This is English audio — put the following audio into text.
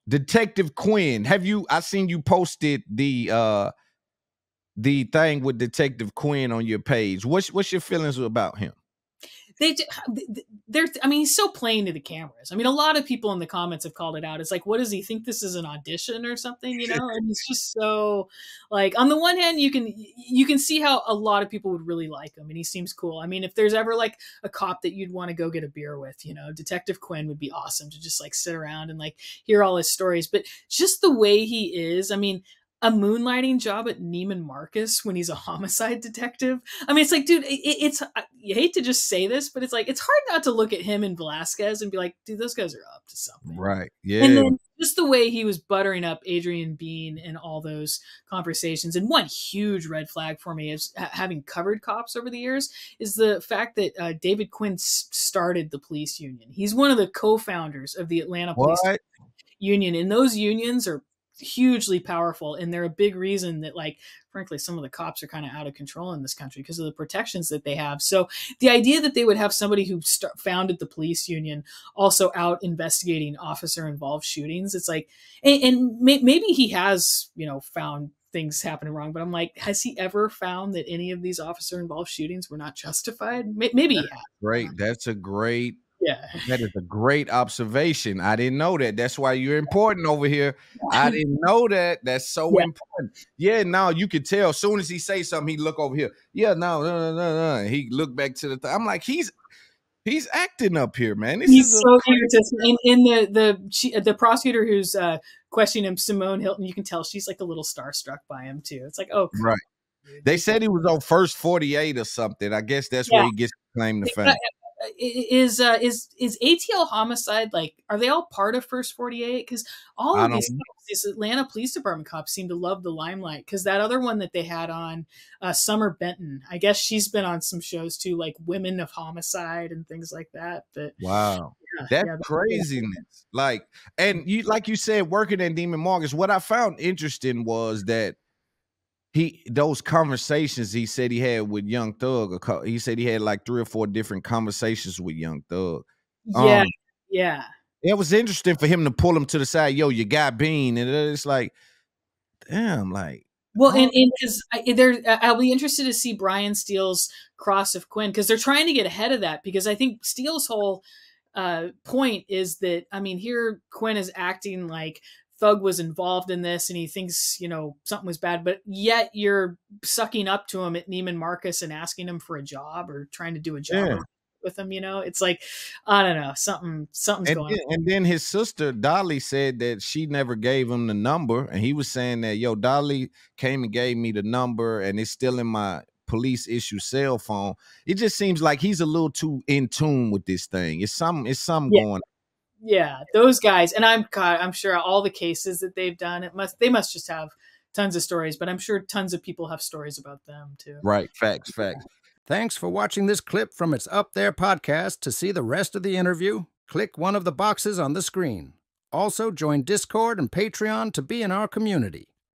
Detective Quinn. I seen you posted the thing with Detective Quinn on your page. What's your feelings about him? They they're I mean, he's so playing to the cameras. I mean, a lot of people in the comments have called it out. It's like, what does he think this is, an audition or something, and it's just so, like, on the one hand, you can see how a lot of people would really like him, and he seems cool. I mean, if there's ever like a cop that you'd want to go get a beer with, Detective Quinn would be awesome to just like sit around and like hear all his stories. But just the way he is, I mean, a moonlighting job at Neiman Marcus when he's a homicide detective. I mean, it's like, dude, you hate to just say this, but it's like, it's hard not to look at him and Velasquez and be like, dude, those guys are up to something. Right. And Yeah. then just the way he was buttering up Adrian Bean in all those conversations. And one huge red flag for me is having covered cops over the years is the fact that David Quinn started the police union. He's one of the co-founders of the Atlanta Police Union. And those unions are hugely powerful, and they're a big reason that, like, frankly, some of the cops are kind of out of control in this country because of the protections that they have. So the idea that they would have somebody who founded the police union also out investigating officer involved shootings, it's like, and maybe he has found things happening wrong, but I'm like, has he ever found that any of these officer involved shootings were not justified? Maybe he has. Great. That's a great Yeah. That is a great observation. I didn't know that. That's why you're important over here. I didn't know that. That's so important. Yeah, now you could tell. As soon as he say something, he look over here. Yeah, no. He look back to the I'm like, he's acting up here, man. He's so egotistic. In the prosecutor who's questioning him, Simone Hilton, you can tell she's like a little starstruck by him too. It's like, oh, right. They said he was on First 48 or something. I guess that's where he gets to claim to fame. Is ATL Homicide, like, are they all part of First 48? Because all of these Atlanta Police Department cops seem to love the limelight. Because that other one that they had on, Summer Benton, I guess she's been on some shows too, like Women of Homicide and things like that. But wow, that's craziness. Like, and like you said, working at Neiman Marcus, what I found interesting was that those conversations he said he had with Young Thug, he said he had like 3 or 4 different conversations with Young Thug. Yeah. It was interesting for him to pull him to the side. Yo, you got Bean, and it's like, damn, like. Well, and because I'll be interested to see Brian Steele's cross of Quinn, because they're trying to get ahead of that. Because I think Steele's whole point is that, I mean, here Quinn is acting like Thug was involved in this and he thinks, something was bad, but yet you're sucking up to him at Neiman Marcus and asking him for a job or trying to do a job with him. It's like, I don't know, something's going on. And then his sister Dolly said that she never gave him the number, and he was saying that, yo, Dolly came and gave me the number and it's still in my police issue cell phone. It just seems like he's a little too in tune with this thing. It's something going on. Yeah, those guys, and I'm sure all the cases that they've done, they must just have tons of stories, but I'm sure tons of people have stories about them too. Right, facts. Thanks for watching this clip from It's Up There podcast. To see the rest of the interview, click one of the boxes on the screen. Also, join Discord and Patreon to be in our community.